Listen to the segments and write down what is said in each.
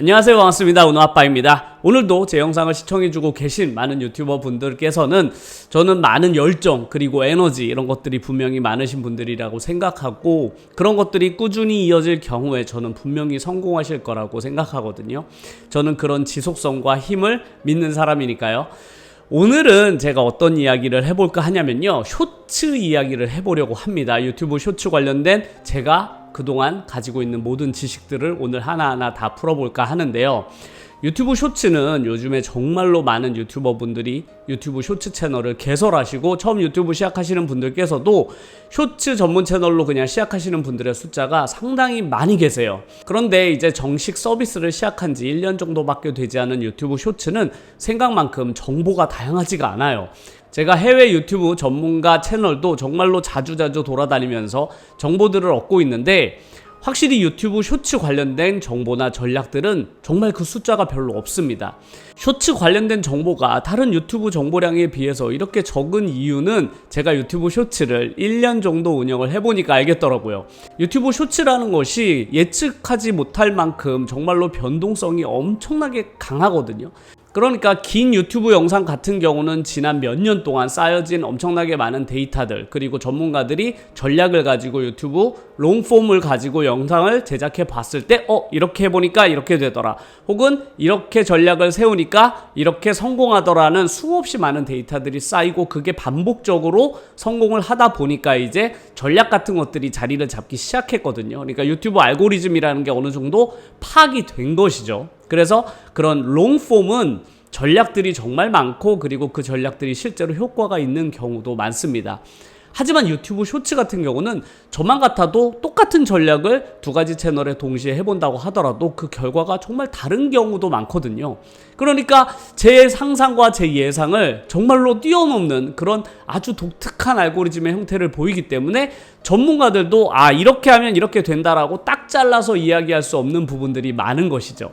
안녕하세요, 반갑습니다. 은호아빠입니다. 오늘도 제 영상을 시청해주고 계신 많은 유튜버 분들께서는 저는 많은 열정 그리고 에너지 이런 것들이 분명히 많으신 분들이라고 생각하고, 그런 것들이 꾸준히 이어질 경우에 저는 분명히 성공하실 거라고 생각하거든요. 저는 그런 지속성과 힘을 믿는 사람이니까요. 오늘은 제가 어떤 이야기를 해볼까 하냐면요, 쇼츠 이야기를 해보려고 합니다. 유튜브 쇼츠 관련된 제가 그동안 가지고 있는 모든 지식들을 오늘 하나하나 다 풀어볼까 하는데요. 유튜브 쇼츠는 요즘에 정말로 많은 유튜버 분들이 유튜브 쇼츠 채널을 개설하시고, 처음 유튜브 시작하시는 분들께서도 쇼츠 전문 채널로 그냥 시작하시는 분들의 숫자가 상당히 많이 계세요. 그런데 이제 정식 서비스를 시작한 지 1년 정도밖에 되지 않은 유튜브 쇼츠는 생각만큼 정보가 다양하지가 않아요. 제가 해외 유튜브 전문가 채널도 정말로 자주자주 돌아다니면서 정보들을 얻고 있는데, 확실히 유튜브 쇼츠 관련된 정보나 전략들은 정말 그 숫자가 별로 없습니다. 쇼츠 관련된 정보가 다른 유튜브 정보량에 비해서 이렇게 적은 이유는 제가 유튜브 쇼츠를 1년 정도 운영을 해보니까 알겠더라고요. 유튜브 쇼츠라는 것이 예측하지 못할 만큼 정말로 변동성이 엄청나게 강하거든요. 그러니까 긴 유튜브 영상 같은 경우는 지난 몇 년 동안 쌓여진 엄청나게 많은 데이터들, 그리고 전문가들이 전략을 가지고 유튜브 롱폼을 가지고 영상을 제작해 봤을 때 이렇게 해보니까 이렇게 되더라, 혹은 이렇게 전략을 세우니까 이렇게 성공하더라는 수없이 많은 데이터들이 쌓이고, 그게 반복적으로 성공을 하다 보니까 이제 전략 같은 것들이 자리를 잡기 시작했거든요. 그러니까 유튜브 알고리즘이라는 게 어느 정도 파악이 된 것이죠. 그래서 그런 롱폼은 전략들이 정말 많고, 그리고 그 전략들이 실제로 효과가 있는 경우도 많습니다. 하지만 유튜브 쇼츠 같은 경우는 저만 같아도 똑같은 전략을 두 가지 채널에 동시에 해본다고 하더라도 그 결과가 정말 다른 경우도 많거든요. 그러니까 제 상상과 제 예상을 정말로 뛰어넘는 그런 아주 독특한 알고리즘의 형태를 보이기 때문에 전문가들도 이렇게 하면 이렇게 된다라고 딱 잘라서 이야기할 수 없는 부분들이 많은 것이죠.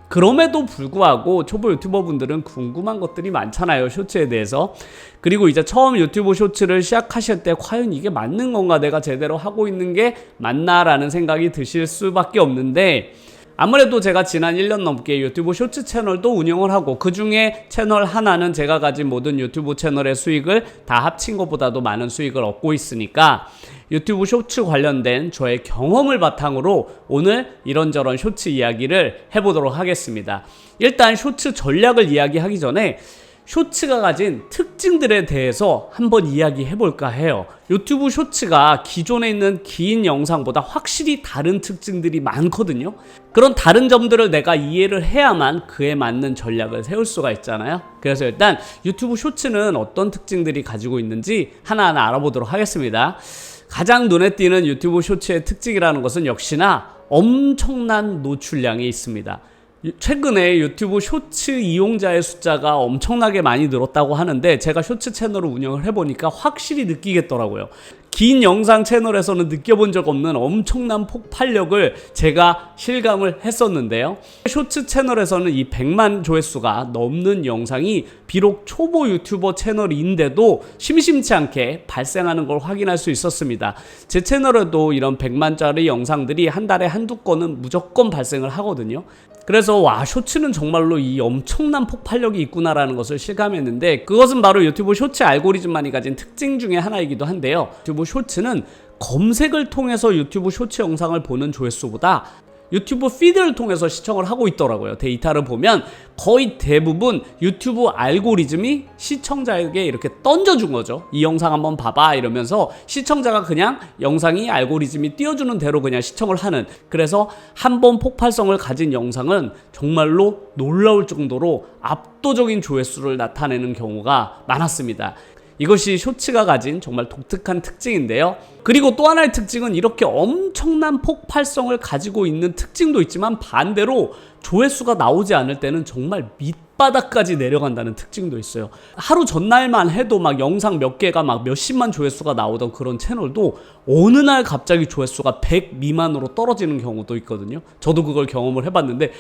그럼에도 불구하고 초보 유튜버 분들은 궁금한 것들이 많잖아요, 쇼츠에 대해서. 그리고 이제 처음 유튜브 쇼츠를 시작하실 때 과연 이게 맞는 건가, 내가 제대로 하고 있는 게 맞나 라는 생각이 드실 수밖에 없는데, 아무래도 제가 지난 1년 넘게 유튜브 쇼츠 채널도 운영을 하고, 그 중에 채널 하나는 제가 가진 모든 유튜브 채널의 수익을 다 합친 것보다도 많은 수익을 얻고 있으니까 유튜브 쇼츠 관련된 저의 경험을 바탕으로 오늘 이런저런 쇼츠 이야기를 해보도록 하겠습니다. 일단 쇼츠 전략을 이야기하기 전에 쇼츠가 가진 특징들에 대해서 한번 이야기해볼까 해요. 유튜브 쇼츠가 기존에 있는 긴 영상보다 확실히 다른 특징들이 많거든요. 그런 다른 점들을 내가 이해를 해야만 그에 맞는 전략을 세울 수가 있잖아요. 그래서 일단 유튜브 쇼츠는 어떤 특징들이 가지고 있는지 하나하나 알아보도록 하겠습니다. 가장 눈에 띄는 유튜브 쇼츠의 특징이라는 것은 역시나 엄청난 노출량이 있습니다. 최근에 유튜브 쇼츠 이용자의 숫자가 엄청나게 많이 늘었다고 하는데, 제가 쇼츠 채널을 운영을 해보니까 확실히 느끼겠더라고요. 긴 영상 채널에서는 느껴본 적 없는 엄청난 폭발력을 제가 실감을 했었는데요. 쇼츠 채널에서는 이 100만 조회수가 넘는 영상이 비록 초보 유튜버 채널인데도 심심치 않게 발생하는 걸 확인할 수 있었습니다. 제 채널에도 이런 100만짜리 영상들이 한 달에 한두 건은 무조건 발생을 하거든요. 그래서 쇼츠는 정말로 이 엄청난 폭발력이 있구나라는 것을 실감했는데, 그것은 바로 유튜브 쇼츠 알고리즘만이 가진 특징 중에 하나이기도 한데요. 유튜브 쇼츠는 검색을 통해서 유튜브 쇼츠 영상을 보는 조회수보다 유튜브 피드를 통해서 시청을 하고 있더라고요. 데이터를 보면 거의 대부분 유튜브 알고리즘이 시청자에게 이렇게 던져준 거죠. 이 영상 한번 봐봐 이러면서 시청자가 그냥 영상이 알고리즘이 띄워주는 대로 그냥 시청을 하는, 그래서 한 번 폭발성을 가진 영상은 정말로 놀라울 정도로 압도적인 조회수를 나타내는 경우가 많았습니다. 이것이 쇼츠가 가진 정말 독특한 특징인데요. 그리고 또 하나의 특징은 이렇게 엄청난 폭발성을 가지고 있는 특징도 있지만, 반대로 조회수가 나오지 않을 때는 정말 밑바닥까지 내려간다는 특징도 있어요. 하루 전날만 해도 막 영상 몇 개가 막 몇십만 조회수가 나오던 그런 채널도 어느 날 갑자기 조회수가 100 미만으로 떨어지는 경우도 있거든요. 저도 그걸 경험을 해봤는데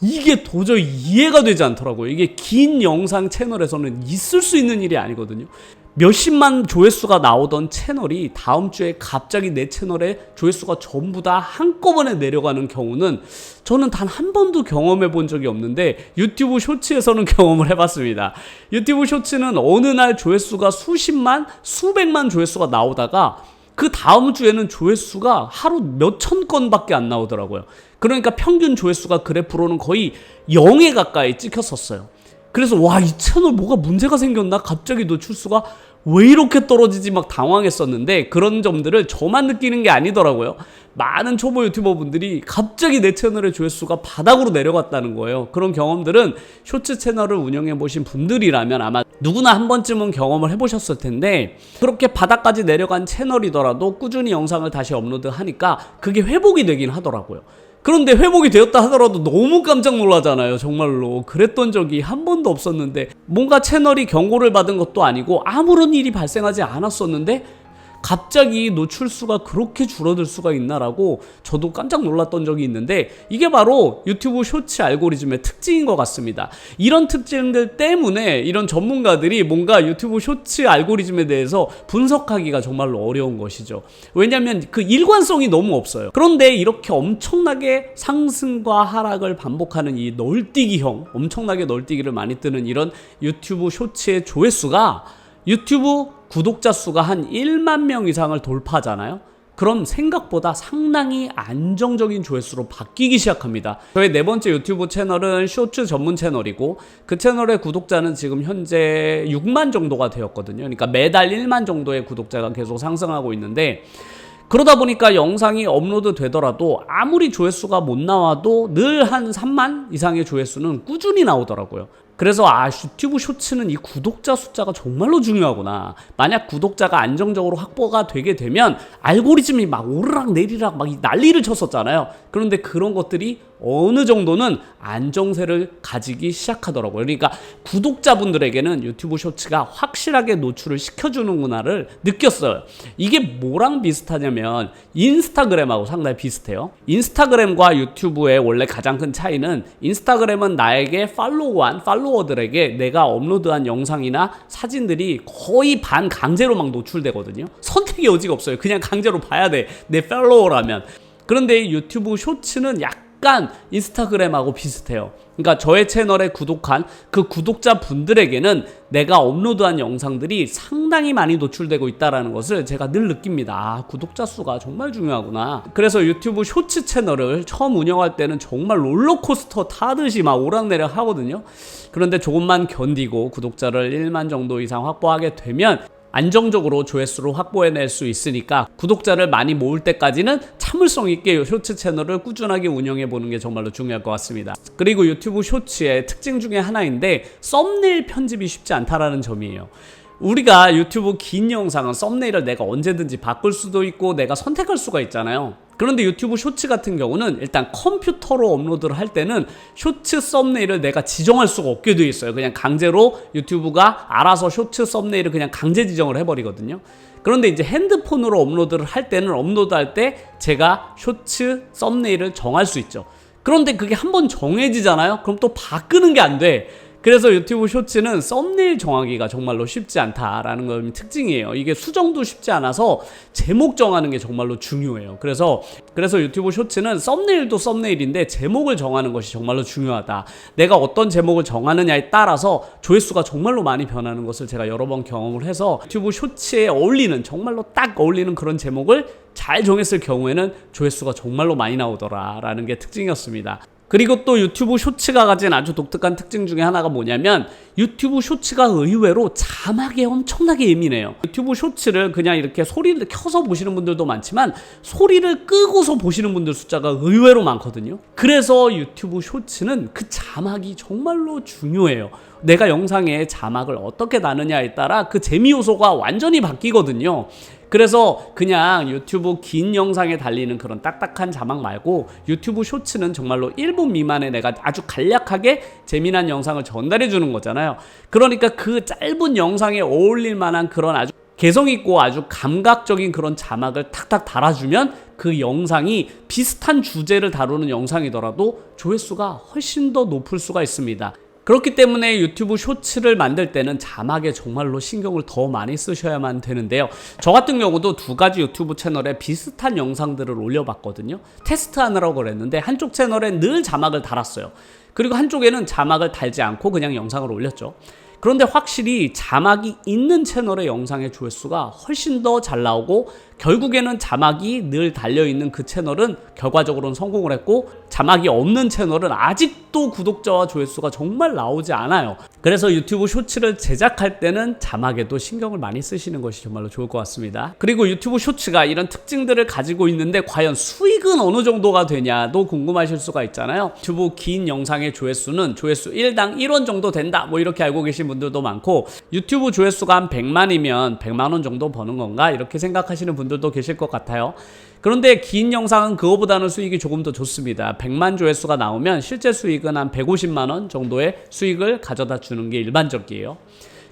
이게 도저히 이해가 되지 않더라고요. 이게 긴 영상 채널에서는 있을 수 있는 일이 아니거든요. 몇십만 조회수가 나오던 채널이 다음 주에 갑자기 내 채널에 조회수가 전부 다 한꺼번에 내려가는 경우는 저는 단 한 번도 경험해 본 적이 없는데 유튜브 쇼츠에서는 경험을 해봤습니다. 유튜브 쇼츠는 어느 날 조회수가 수십만, 수백만 조회수가 나오다가 그 다음 주에는 조회수가 하루 몇천 건밖에 안 나오더라고요. 그러니까 평균 조회수가 그래프로는 거의 0에 가까이 찍혔었어요. 그래서 와, 이 채널 뭐가 문제가 생겼나? 갑자기 노출수가 왜 이렇게 떨어지지? 막 당황했었는데 그런 점들을 저만 느끼는 게 아니더라고요. 많은 초보 유튜버 분들이 갑자기 내 채널의 조회수가 바닥으로 내려갔다는 거예요. 그런 경험들은 쇼츠 채널을 운영해 보신 분들이라면 아마 누구나 한 번쯤은 경험을 해보셨을 텐데, 그렇게 바닥까지 내려간 채널이더라도 꾸준히 영상을 다시 업로드하니까 그게 회복이 되긴 하더라고요. 그런데 회복이 되었다 하더라도 너무 깜짝 놀라잖아요. 정말로 그랬던 적이 한 번도 없었는데, 뭔가 채널이 경고를 받은 것도 아니고 아무런 일이 발생하지 않았었는데 갑자기 노출수가 그렇게 줄어들 수가 있나라고 저도 깜짝 놀랐던 적이 있는데, 이게 바로 유튜브 쇼츠 알고리즘의 특징인 것 같습니다. 이런 특징들 때문에 이런 전문가들이 뭔가 유튜브 쇼츠 알고리즘에 대해서 분석하기가 정말로 어려운 것이죠. 왜냐하면 그 일관성이 너무 없어요. 그런데 이렇게 엄청나게 상승과 하락을 반복하는 이 널뛰기형, 엄청나게 널뛰기를 많이 뜨는 이런 유튜브 쇼츠의 조회수가 유튜브 구독자 수가 한 1만 명 이상을 돌파하잖아요. 그럼 생각보다 상당히 안정적인 조회수로 바뀌기 시작합니다. 저의 네 번째 유튜브 채널은 쇼츠 전문 채널이고, 그 채널의 구독자는 지금 현재 6만 정도가 되었거든요. 그러니까 매달 1만 정도의 구독자가 계속 상승하고 있는데, 그러다 보니까 영상이 업로드 되더라도 아무리 조회수가 못 나와도 늘 한 3만 이상의 조회수는 꾸준히 나오더라고요. 그래서 유튜브 쇼츠는 이 구독자 숫자가 정말로 중요하구나. 만약 구독자가 안정적으로 확보가 되게 되면 알고리즘이 막 오르락 내리락 막 난리를 쳤었잖아요. 그런데 그런 것들이 어느 정도는 안정세를 가지기 시작하더라고요. 그러니까 구독자분들에게는 유튜브 쇼츠가 확실하게 노출을 시켜주는구나를 느꼈어요. 이게 뭐랑 비슷하냐면 인스타그램하고 상당히 비슷해요. 인스타그램과 유튜브의 원래 가장 큰 차이는, 인스타그램은 나에게 팔로워들에게 내가 업로드한 영상이나 사진들이 거의 반 강제로 막 노출되거든요. 선택의 여지가 없어요. 그냥 강제로 봐야 돼, 내 팔로워라면. 그런데 유튜브 쇼츠는 약간 인스타그램하고 비슷해요. 그러니까 저의 채널에 구독한 그 구독자분들에게는 내가 업로드한 영상들이 상당히 많이 노출되고 있다는 것을 제가 늘 느낍니다. 구독자 수가 정말 중요하구나. 그래서 유튜브 쇼츠 채널을 처음 운영할 때는 정말 롤러코스터 타듯이 막 오락내락 하거든요. 그런데 조금만 견디고 구독자를 1만 정도 이상 확보하게 되면 안정적으로 조회수를 확보해낼 수 있으니까, 구독자를 많이 모을 때까지는 참을성 있게 쇼츠 채널을 꾸준하게 운영해보는 게 정말로 중요할 것 같습니다. 그리고 유튜브 쇼츠의 특징 중에 하나인데, 썸네일 편집이 쉽지 않다라는 점이에요. 우리가 유튜브 긴 영상은 썸네일을 내가 언제든지 바꿀 수도 있고 내가 선택할 수가 있잖아요. 그런데 유튜브 쇼츠 같은 경우는 일단 컴퓨터로 업로드를 할 때는 쇼츠 썸네일을 내가 지정할 수가 없게 되어 있어요. 그냥 강제로 유튜브가 알아서 쇼츠 썸네일을 그냥 강제 지정을 해버리거든요. 그런데 이제 핸드폰으로 업로드를 할 때는, 업로드할 때 제가 쇼츠 썸네일을 정할 수 있죠. 그런데 그게 한번 정해지잖아요. 그럼 또 바꾸는 게 안 돼. 그래서 유튜브 쇼츠는 썸네일 정하기가 정말로 쉽지 않다라는 건 특징이에요. 이게 수정도 쉽지 않아서 제목 정하는 게 정말로 중요해요. 그래서 유튜브 쇼츠는 썸네일도 썸네일인데 제목을 정하는 것이 정말로 중요하다. 내가 어떤 제목을 정하느냐에 따라서 조회수가 정말로 많이 변하는 것을 제가 여러 번 경험을 해서, 유튜브 쇼츠에 어울리는, 정말로 딱 어울리는 그런 제목을 잘 정했을 경우에는 조회수가 정말로 많이 나오더라라는 게 특징이었습니다. 그리고 또 유튜브 쇼츠가 가진 아주 독특한 특징 중에 하나가 뭐냐면, 유튜브 쇼츠가 의외로 자막에 엄청나게 예민해요. 유튜브 쇼츠를 그냥 이렇게 소리를 켜서 보시는 분들도 많지만 소리를 끄고서 보시는 분들 숫자가 의외로 많거든요. 그래서 유튜브 쇼츠는 그 자막이 정말로 중요해요. 내가 영상에 자막을 어떻게 다느냐에 따라 그 재미 요소가 완전히 바뀌거든요. 그래서 그냥 유튜브 긴 영상에 달리는 그런 딱딱한 자막 말고, 유튜브 쇼츠는 정말로 1분 미만에 내가 아주 간략하게 재미난 영상을 전달해 주는 거잖아요. 그러니까 그 짧은 영상에 어울릴 만한 그런 아주 개성있고 아주 감각적인 그런 자막을 탁탁 달아주면 그 영상이 비슷한 주제를 다루는 영상이더라도 조회수가 훨씬 더 높을 수가 있습니다. 그렇기 때문에 유튜브 쇼츠를 만들 때는 자막에 정말로 신경을 더 많이 쓰셔야만 되는데요. 저 같은 경우도 두 가지 유튜브 채널에 비슷한 영상들을 올려봤거든요. 테스트하느라고 그랬는데 한쪽 채널에 늘 자막을 달았어요. 그리고 한쪽에는 자막을 달지 않고 그냥 영상을 올렸죠. 그런데 확실히 자막이 있는 채널의 영상의 조회수가 훨씬 더 잘 나오고, 결국에는 자막이 늘 달려있는 그 채널은 결과적으로는 성공을 했고, 자막이 없는 채널은 아직도 구독자와 조회수가 정말 나오지 않아요. 그래서 유튜브 쇼츠를 제작할 때는 자막에도 신경을 많이 쓰시는 것이 정말로 좋을 것 같습니다. 그리고 유튜브 쇼츠가 이런 특징들을 가지고 있는데 과연 수익은 어느 정도가 되냐도 궁금하실 수가 있잖아요. 유튜브 긴 영상의 조회수는 조회수 1당 1원 정도 된다, 뭐 이렇게 알고 계신 분들도 많고, 유튜브 조회수가 한 100만이면 100만원 정도 버는 건가 이렇게 생각하시는 분들도 계실 것 같아요. 그런데 긴 영상은 그거보다는 수익이 조금 더 좋습니다. 100만 조회수가 나오면 실제 수익은 한 150만원 정도의 수익을 가져다 주는 게 일반적이에요.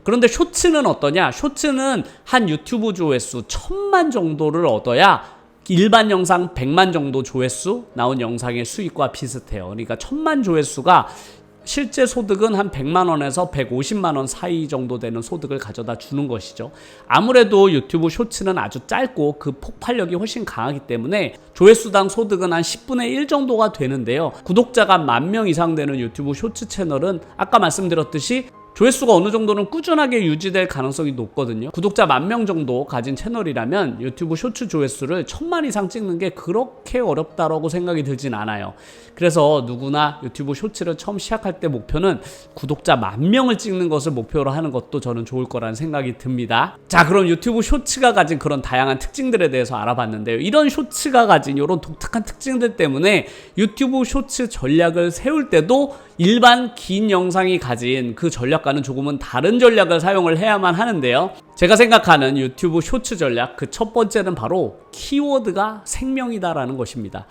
그런데 쇼츠는 어떠냐? 쇼츠는 한 유튜브 조회수 1000만 정도를 얻어야 일반 영상 100만 정도 조회수 나온 영상의 수익과 비슷해요. 그러니까 1000만 조회수가 실제 소득은 한 100만원에서 150만원 사이 정도 되는 소득을 가져다 주는 것이죠. 아무래도 유튜브 쇼츠는 아주 짧고 그 폭발력이 훨씬 강하기 때문에 조회수당 소득은 한 10분의 1 정도가 되는데요. 구독자가 10,000명 이상 되는 유튜브 쇼츠 채널은 아까 말씀드렸듯이 조회수가 어느 정도는 꾸준하게 유지될 가능성이 높거든요. 구독자 10,000명 정도 가진 채널이라면 유튜브 쇼츠 조회수를 1000만 이상 찍는 게 그렇게 어렵다라고 생각이 들진 않아요. 그래서 누구나 유튜브 쇼츠를 처음 시작할 때 목표는 구독자 10,000명을 찍는 것을 목표로 하는 것도 저는 좋을 거라는 생각이 듭니다. 자, 그럼 유튜브 쇼츠가 가진 그런 다양한 특징들에 대해서 알아봤는데요. 이런 쇼츠가 가진 이런 독특한 특징들 때문에 유튜브 쇼츠 전략을 세울 때도 일반 긴 영상이 가진 그 전략과는 조금은 다른 전략을 사용을 해야만 하는데요. 제가 생각하는 유튜브 쇼츠 전략, 그 첫 번째는 바로 키워드가 생명이다라는 것입니다.